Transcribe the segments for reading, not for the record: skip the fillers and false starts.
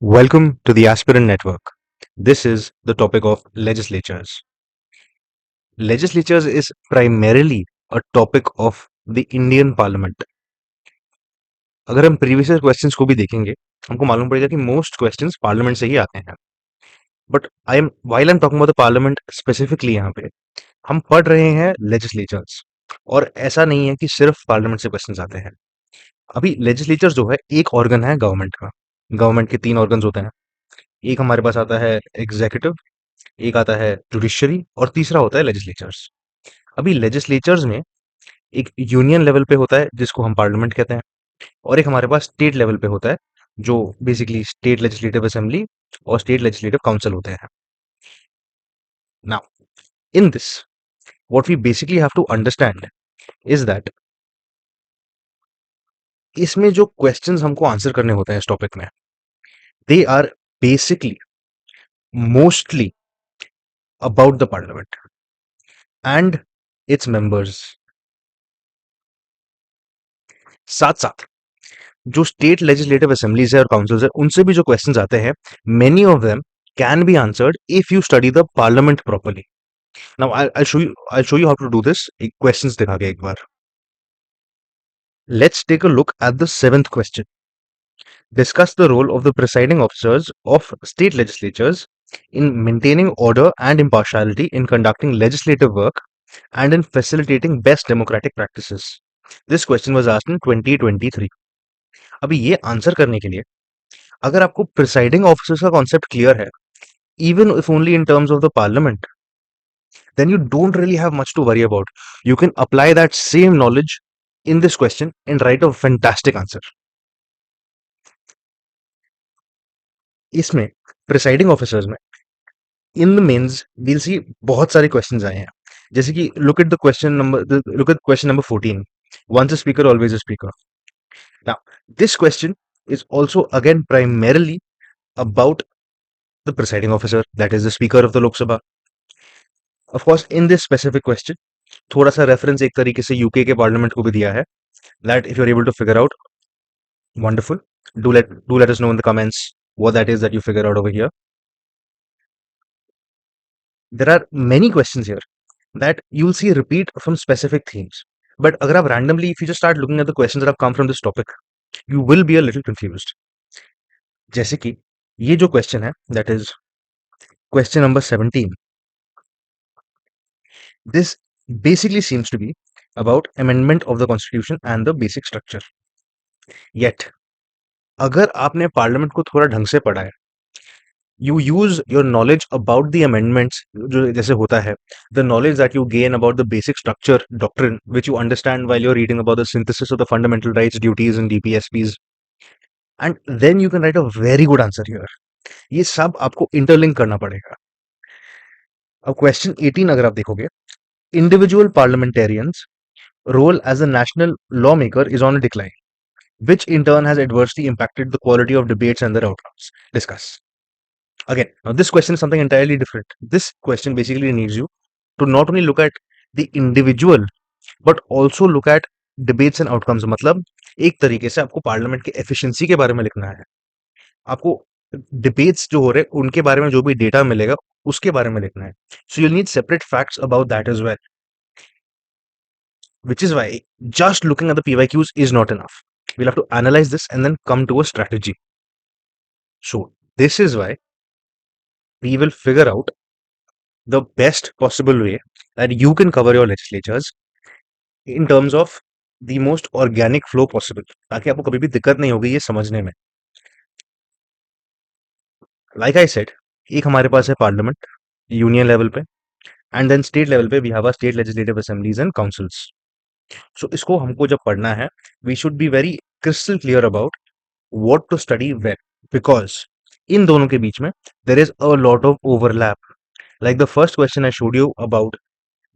Welcome to the Aspirant Network. This is the topic of legislatures. Legislatures is primarily a topic of the Indian Parliament. अगर हम previous questions को भी देखेंगे हमको मालूम पड़ेगा कि मोस्ट क्वेश्चंस पार्लियामेंट से ही आते हैं but I am talking about the parliament specifically यहाँ पे हम पढ़ रहे हैं लेजिस्लेचर्स और ऐसा नहीं है कि सिर्फ पार्लियामेंट से क्वेश्चंस आते हैं अभी लेजिस्लेचर जो है एक ऑर्गन है गवर्नमेंट का गवर्नमेंट के तीन ऑर्गन्स होते हैं एक हमारे पास आता है एग्जीक्यूटिव एक आता है जुडिशरी और तीसरा होता है लेजिस्लेचर्स अभी लेजिस्लेचर्स में एक यूनियन लेवल पे होता है जिसको हम पार्लियामेंट कहते हैं और एक हमारे पास स्टेट लेवल पे होता है जो बेसिकली स्टेट लेजिस्लेटिव असेंबली और स्टेट लेजिस्लेटिव काउंसिल होते हैं now in this what we basically have to understand is that इसमें जो क्वेश्चंस हमको आंसर करने होते हैं इस टॉपिक में they are basically mostly about the parliament and its members साथ साथ जो स्टेट लेजिस्लेटिव असेंबलीज है और काउंसिल्स है उनसे भी जो क्वेश्चंस आते हैं many of them can be answered if you study the parliament properly now I show you how to do this एक क्वेश्चंस दिखा के एक बार let's take a look at the seventh question discuss the role of the presiding officers of state legislatures in maintaining order and impartiality in conducting legislative work and in facilitating best democratic practices. This question was asked in 2023. अभी ये answer करने के लिए अगर आपको presiding officers का concept clear है even if only in terms of the parliament then you don't really have much to worry about. You can apply that same knowledge in this question and write a fantastic answer. इसमें presiding officers में in the mains we'll see बहुत सारे questions आए हैं जैसे कि look at question number 14 once a speaker always a speaker. Now this question is also again primarily about the presiding officer, that is the speaker of the Lok Sabha. Of course in this specific question थोड़ा सा reference एक तरीके से UK के parliament को भी दिया है that if you're able to figure out, wonderful. Do let us know in the comments what that is that you figure out over here. There are many questions here that you'll see repeat from specific themes. But agar aap randomly, if you just start looking at the questions that have come from this topic, you will be a little confused. जैसे कि ये जो question है that is question number 17. This basically seems to be about amendment of the constitution and the basic structure. Yet अगर आपने parliament को थोड़ा ढंग से पढ़ा है you use your knowledge about the amendments जो जैसे होता है the knowledge that you gain about the basic structure doctrine which you understand while you're reading about the synthesis of the fundamental rights duties and DPSPs and then you can write a very good answer here. ये सब आपको interlink करना पड़ेगा. अब question 18 अगर आप देखोगे individual parliamentarians role as a national lawmaker is on a decline which in turn has adversely impacted the quality of debates and their outcomes. Discuss. Again, now this question is something entirely different. This question basically needs you to not only look at the individual but also look at debates and outcomes. मतलब एक तरीके से आपको parliament की efficiency के बारे में लिखना है आपको डिबेट्स जो हो रहे हैं उनके बारे में जो भी डेटा मिलेगा उसके बारे में लिखना है so you need separate facts about that as well which is why just looking at the PYQs is not enough. We'll have to analyze this and then come to a strategy. So this is why we will figure out the best possible way that you can cover your legislatures in terms of the most organic flow possible ताकि आपको कभी भी दिक्कत नहीं होगी ये समझने में. Like I said, एक हमारे पास है पार्लियामेंट यूनियन लेवल पे एंड देन स्टेट लेवल पे we have state legislative assemblies and councils. So इसको हमको जब पढ़ना है we should be very crystal clear about what to study where because इन दोनों के बीच में there is a lot of overlap. Like the first question I showed you about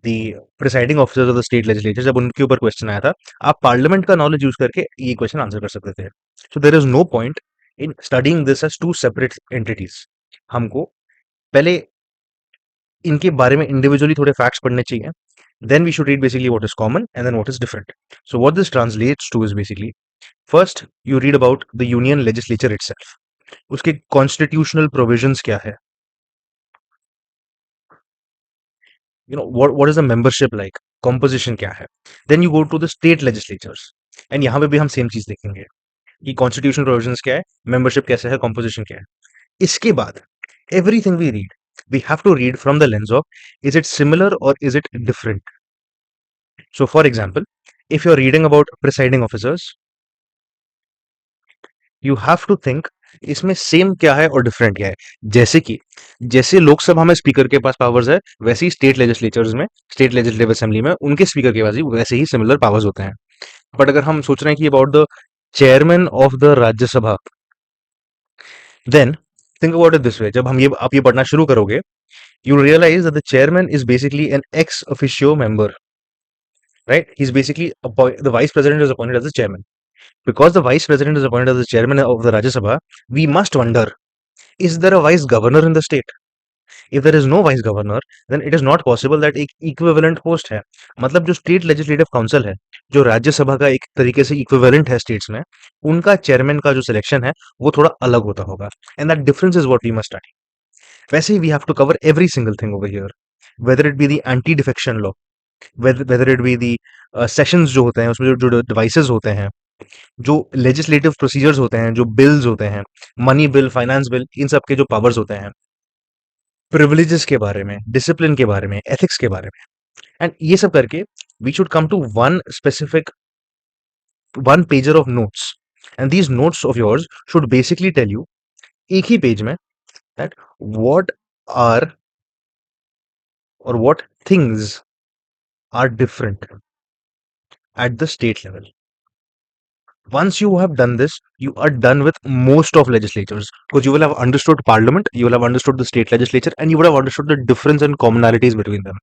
the presiding officers of the state legislature जब उनके ऊपर question आया था आप पार्लियामेंट का नॉलेज यूज करके ये क्वेश्चन आंसर कर सकते थे. So there is no point in studying this as two separate entities. हमको पहले इनके बारे में इंडिविजुअली थोड़े फैक्ट्स पढ़ने चाहिए then we should read basically what is common and then what is different. So what this translates to is basically first you read about the union legislature itself. उसके constitutional provisions क्या है, what is the membership like, composition क्या है। Then you go to the state legislatures, and यहाँ पे भी हम same चीज देखेंगे कि कॉन्स्टिट्यूशनल प्रोविजंस क्या है, मेंबरशिप कैसे है, कॉम्पोजिशन क्या है। इसके बाद everything we read, we have to read from the lens of is it similar or is it different. So for example, if you're reading about presiding officers, you have to think इसमें same क्या है और different क्या है। जैसे कि जैसे लोकसभा में स्पीकर के पास पावर्स है, वैसे ही स्टेट लेजिस्लेचर्स में, स्टेट लेजिस्लेटिव असेंबली में उनके स्पीकर के पास ही वैसे ही सिमिलर पावर्स होते हैं। बट अगर हम सोच रहे हैं कि about the chairman of the Rajya Sabha, then think about it this way, जब हम ये आप ये पढ़ना शुरू करोगे, you realize that the chairman is basically an ex officio member, right? He's basically the vice president is appointed as the chairman. Because the vice president is appointed as the chairman of the Rajya Sabha, we must wonder, is there a vice governor in the state? If there is no vice governor, then it is not possible that एक equivalent post है, मतलब जो state legislative council है, जो राज्यसभा का एक तरीके से इक्विवेलेंट है स्टेट्स में, उनका चेयरमैन का जो सिलेक्शन है वो थोड़ा अलग होता होगा, and that difference is what we must study. वैसे ही we have to cover every single thing over here, whether it be the anti defection law, whether it be the sessions जो होते हैं उसमें जो डिवाइसेस होते हैं, जो लेजिस्लेटिव प्रोसीजर्स होते हैं, जो बिल्स होते हैं, मनी बिल, फाइनेंस बिल, इन सब के जो पावर्स होते हैं, प्रिविलेजेस के बारे में, डिसिप्लिन के बारे में, एथिक्स के बारे में, एंड ये सब करके we should come to one specific one pager of notes, and these notes of yours should basically tell you एक ही पेज में दैट व्हाट आर और what things are different at the state level. Once you have done this, you are done with most of legislatures, because you will have understood parliament, you will have understood the state legislature, and you would have understood the difference and commonalities between them.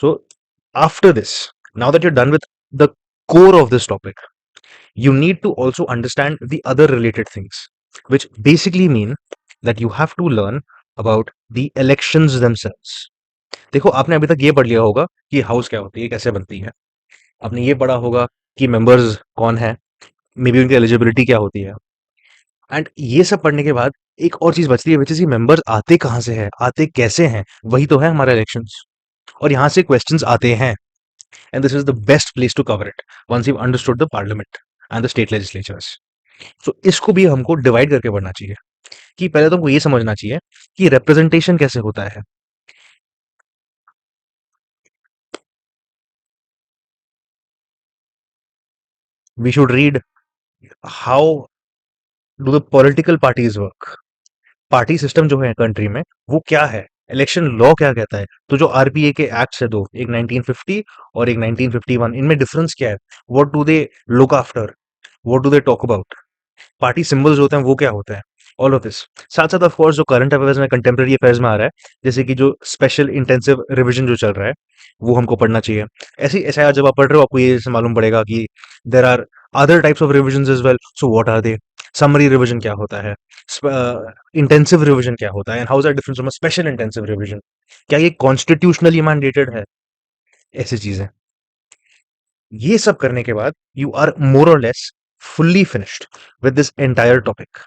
So after this, now that you're done with the core of this topic, you need to also understand the other related things, which basically mean that you have to learn about the elections themselves. देखो, आपने अभी तक ये पढ़ लिया होगा कि house क्या होती है, कैसे बनती है। आपने ये पढ़ा होगा कि मेंबर्स कौन है, मे बी उनकी एलिजिबिलिटी क्या होती है, एंड ये सब पढ़ने के बाद एक और चीज बचती है, विच इज ये मेंबर्स आते कहाँ से है, आते कैसे हैं, वही तो है हमारा इलेक्शंस, और यहाँ से क्वेश्चंस आते हैं, and this is the best place to cover it once you understood the parliament and the state legislatures. So इसको भी हमको डिवाइड करके पढ़ना चाहिए, कि पहले तो हमको ये समझना चाहिए कि रिप्रेजेंटेशन कैसे होता है। We should read how do the political parties work, party system जो है कंट्री में वो क्या है, इलेक्शन लॉ क्या कहता है। तो जो आरपीए के एक्ट्स है दो, एक 1950 और एक 1951, इनमें डिफरेंस क्या है, what do they look after, what do they talk about, party symbols होते हैं वो क्या होता है, ऑल ऑफ दिस। साथ साथ ऑफ कोर्स जो करंट अफेयर्स में, कंटेम्प्रेरी अफेयर्स में आ रहा है, जैसे कि जो स्पेशल इंटेंसिव रिवीजन जो चल रहा है, वो हमको पढ़ना चाहिए। ऐसे ऐसा जब आप पढ़ रहे हो आपको ये मालूम पड़ेगा कि there are other types of revision as well, so what are they, summary revision क्या होता है, इंटेंसिव रिविजन क्या होता है, and how is that different from a special intensive revision, क्या ये कॉन्स्टिट्यूशनली मैंडेटेड है, ऐसी चीजें। ये सब करने के बाद यू आर मोर और less fully finished with this entire topic.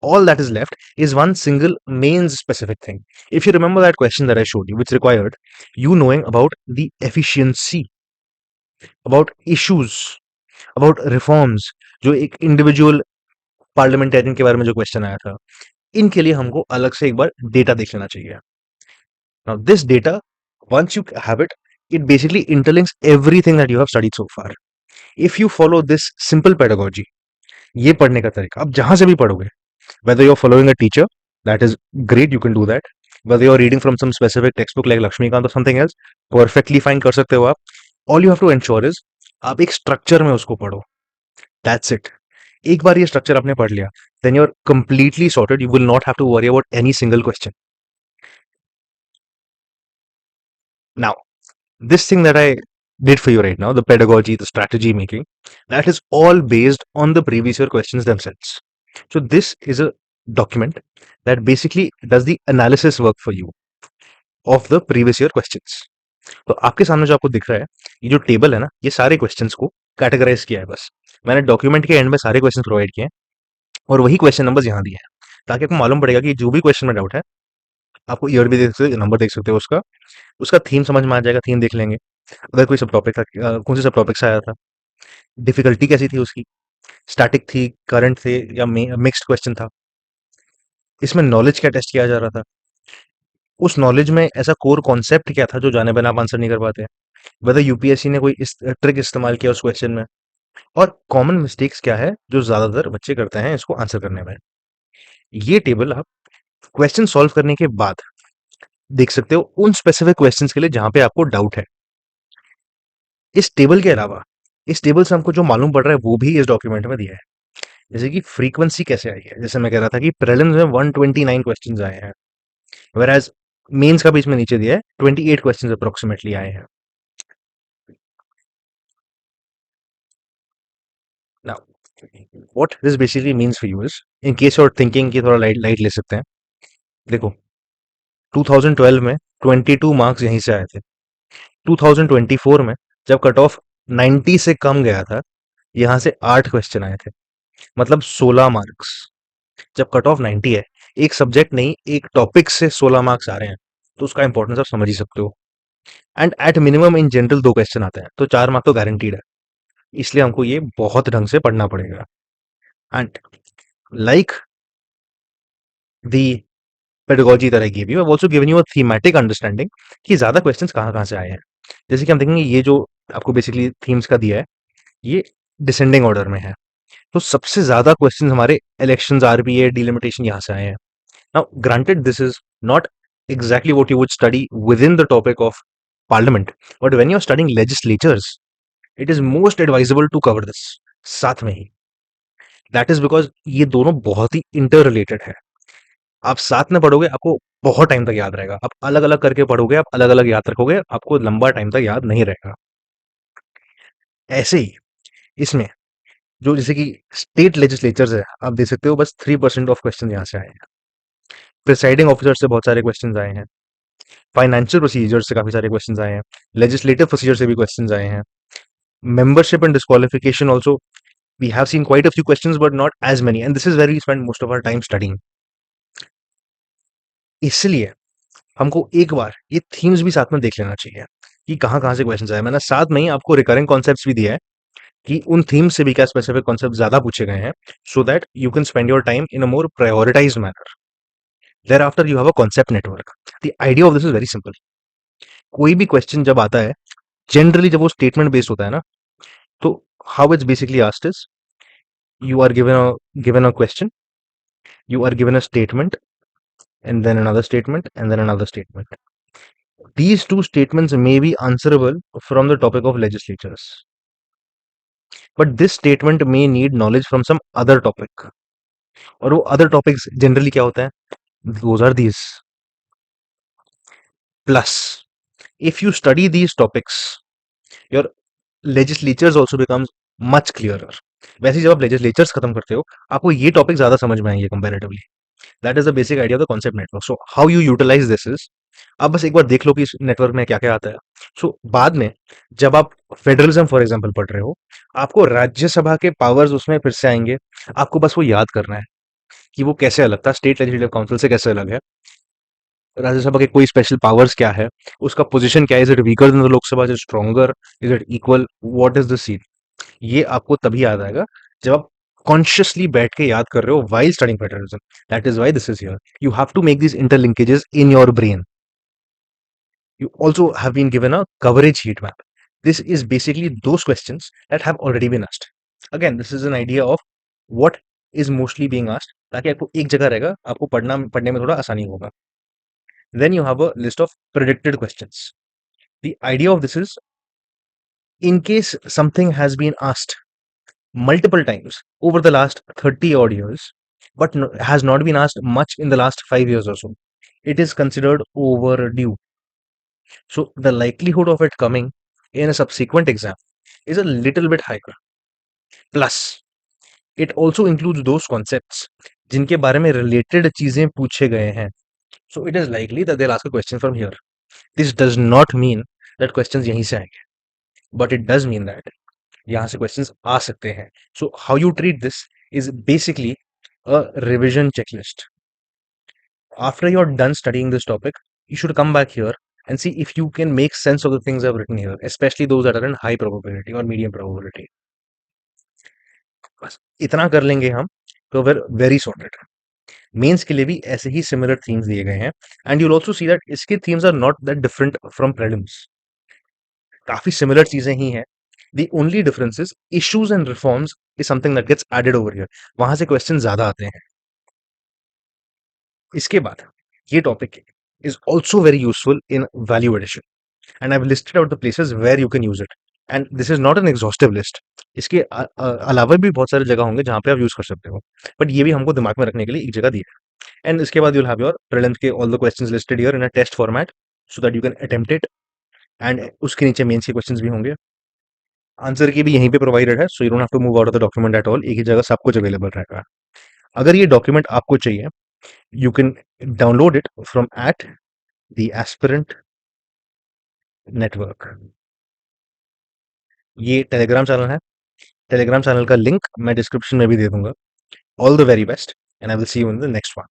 All that is left is one single main specific thing. If you remember that question that I showed you, which required you knowing about the efficiency, about issues, about reforms, जो एक individual parliamentarian के बारे में जो question आया था, इनके लिए हमको अलग से एक बार डेटा देख लेना चाहिए। Now this data, once you have it, it basically interlinks everything that you have studied so far. If you follow this simple pedagogy, ये पढ़ने का तरीका आप जहां से भी पढ़ोगे, whether you're following a teacher, that is great, you can do that. Whether you're reading from some specific textbook like Lakshmikant or something else, perfectly fine, कर सकते हो आप। All you have to ensure is आप एक structure में उसको पढ़ो, that's it. एक बार ये स्ट्रक्चर आपने पढ़ लिया, then you're completely sorted, you will not have to worry about any single question. Now, this thing that I did for you right now, the pedagogy, the strategy making, that is all based on the previous year questions themselves. So this is a document that basically does the analysis work for you of the previous year questions. तो आपके सामने जो आपको दिख रहा है, ये जो टेबल है ना, ये सारे क्वेश्चंस को कैटेगराइज किया है। बस मैंने डॉक्यूमेंट के एंड में सारे क्वेश्चंस प्रोवाइड किए हैं, और वही क्वेश्चन नंबर्स यहाँ दिए हैं, ताकि आपको मालूम पड़ेगा कि जो भी क्वेश्चन में डाउट है, आपको ईयर भी देख सकते हो, नंबर देख सकते हो उसका, उसका थीम समझ में आ जाएगा, थीम देख लेंगे। अगर कोई सब टॉपिक था, कौन से सब टॉपिक से आया था, डिफिकल्टी कैसी थी उसकी, स्टैटिक थी, करंट थे, या मिक्स्ड क्वेश्चन था, इसमें नॉलेज क्या टेस्ट किया जा रहा था, उस नॉलेज में ऐसा कोर कॉन्सेप्ट क्या था जो जाने बिना आप आंसर नहीं कर पाते, वेदर यूपीएससी ने कोई इस ट्रिक इस्तेमाल किया उस क्वेश्चन में, और कॉमन मिस्टेक्स क्या है जो ज्यादातर बच्चे करते हैं इसको आंसर करने में। ये टेबल आप क्वेश्चन सॉल्व करने के बाद देख सकते हो उन स्पेसिफिक क्वेश्चंस के लिए जहां पे आपको डाउट है। इस टेबल के अलावा इस टेबल से हमको जो मालूम पड़ रहा है वो भी इस डॉक्यूमेंट में दिया है। जैसे कि फ्रीक्वेंसी कैसे आई है, जैसे मैं कह रहा था कि प्रीलिम्स में 129 क्वेश्चंस आए हैं, whereas मेंस का भी इसमें नीचे दिया है 28 क्वेश्चंस अप्रोक्सीमेटली आए हैं। Now what this basically means for you is, in case you are thinking कि थोड़ा लाइट लाइट ले सकते हैं, देखो 2012 में 22 मार्क्स यहीं से आए थे, 2024 में जब कट ऑफ 90 से कम गया था, यहां से 8 क्वेश्चन आए थे, मतलब 16 मार्क्स। जब कट ऑफ 90 है, एक सब्जेक्ट नहीं एक टॉपिक से 16 मार्क्स आ रहे हैं, तो उसका इंपॉर्टेंस आप समझ ही सकते हो। And at minimum in general 2 question आते हैं, तो 4 मार्क तो गारंटीड है, इसलिए हमको ये बहुत ढंग से पढ़ना पड़ेगा। And like the pedagogy that I gave you, I've also given you a thematic understanding कि ज्यादा क्वेश्चंस कहाँ कहाँ से आए हैं। जैसे कि हम देखेंगे ये जो आपको बेसिकली थीम्स का दिया है, ये डिसेंडिंग ऑर्डर में है, तो सबसे ज्यादा क्वेश्चंस हमारे इलेक्शंस, आरबीए, डिलिमिटेशन यहाँ से आए हैं। Now granted this is not exactly what you would study within the topic of parliament, but when you're studying legislatures, it is most advisable to cover this साथ में ही। That is because ये दोनों बहुत ही inter related है। आप साथ में पढ़ोगे आपको बहुत टाइम तक याद रहेगा, आप अलग अलग करके पढ़ोगे आप अलग अलग याद रखोगे, आपको लंबा टाइम तक याद नहीं रहेगा। ऐसे ही इसमें जो जैसे कि स्टेट लेजिस्लेचर्स है, आप देख सकते हो बस 3% ऑफ क्वेश्चन यहाँ से आए हैं, प्रिसाइडिंग ऑफिसर से बहुत सारे क्वेश्चन आए हैं, फाइनेंशियल प्रोसीजर से काफी सारे क्वेश्चन आए हैं, लेजिस्लेटिव प्रोसीजर से भी क्वेश्चन आए हैं, membership and disqualification also we have seen quite a few questions but not as many, and this is where we spend most of our time studying। इसलिए हमको एक बार ये थीम्स भी साथ में देख लेना चाहिए कि कहाँ कहाँ से क्वेश्चन आए। मैंने साथ में ही आपको रिकरिंग कॉन्सेप्ट्स भी दिया है कि उन थीम्स से भी क्या स्पेसिफिक कॉन्सेप्ट ज्यादा पूछे गए हैं, so that you can spend your time in a more prioritized manner. Thereafter you have a concept network. The idea of this is very simple. कोई भी क्वेश्चन जब आता है, जनरली जब वो स्टेटमेंट बेस्ड होता है ना, तो how it's basically asked is, you are given a question, you are given a statement, and then another statement, and then another statement. These two statements may be answerable from the topic of legislatures, but this statement may need knowledge from some other topic, और वो other topics generally क्या होता है, those are these। Plus if you study these topics, your legislatures also becomes much clearer। वैसे ही जब आप legislatures खत्म करते हो, आपको ये टॉपिक ज्यादा समझ में आएंगे comparatively. That is the basic idea of the concept network. So how you utilize this is, आप बस एक बार देख लो कि इस नेटवर्क में क्या क्या आता है। सो बाद में जब आप फेडरलिज्म फॉर एग्जांपल पढ़ रहे हो, आपको राज्यसभा के पावर्स उसमें फिर से आएंगे, आपको बस वो याद करना है कि वो कैसे अलग था, स्टेट लेजिस्लेटिव काउंसिल से कैसे अलग है, राज्यसभा के कोई स्पेशल पावर्स क्या है, उसका पोजीशन क्या है, is it weaker then the Lok Sabha, is it stronger, is it equal, what is the seat. ये आपको तभी याद आएगा जब आप कॉन्शियसली बैठ के याद कर रहे हो while studying federalism। That is why this is here, you have to make these interlinkages in your brain। You also have been given a coverage heat map। This is basically those questions that have already been asked। Again, this is an idea of what is mostly being asked, ताकि आपको एक जगह रहेगा, आपको पढ़ने में थोड़ा आसानी होगा। Then you have a list of predicted questions। The idea of this is, in case something has been asked multiple times over the last 30 odd years, but has not been asked much in the last 5 years or so, it is considered overdue। So the likelihood of it coming in a subsequent exam is a little bit higher। Plus, it also includes those concepts जिनके बारे में related चीजें पूछे गए हैं। So it is likely that they'll ask a question from here। This does not mean that questions यहीं से आएंगे, but it does mean that यहाँ से क्वेश्चंस आ सकते हैं। सो how you treat this is basically a revision checklist. After you're done studying this topic, you should come back here and see if you can make sense of the things I've written here, especially those that are in high probability or medium probability. बस इतना कर लेंगे हम तो we're very sorted. Mains के लिए भी ऐसे ही सिमिलर थीम्स दिए गए हैं and you'll also see that इसके themes are not that different from prelims. काफी सिमिलर चीजें ही हैं. The only difference is issues and reforms is something that gets added over here. वहां से क्वेश्चन ज्यादा आते हैं. इसके बाद ये topic is also very useful in value addition and I've listed out the places where you can use it. And this is not an exhaustive list. इसके अलावा भी बहुत सारी जगह होंगे जहां पे आप यूज कर सकते हो, बट ये भी हमको दिमाग में रखने के लिए एक जगह दी है. एंड इसके बाद you'll have your prelims के all the questions listed here in a test format so that you can attempt it. And उसके नीचे मेंस के क्वेश्चंस भी होंगे. आंसर की भी यहीं पे प्रोवाइडेड है, so you don't have to move out of the document at all. एक ही जगह सब कुछ अवेलेबल रहेगा. अगर ये डॉक्यूमेंट आपको चाहिए, you can download it from at the aspirant network. ये टेलीग्राम चैनल है. टेलीग्राम चैनल का लिंक मैं डिस्क्रिप्शन में भी दे दूंगा. All the very best and I will see you in the next one.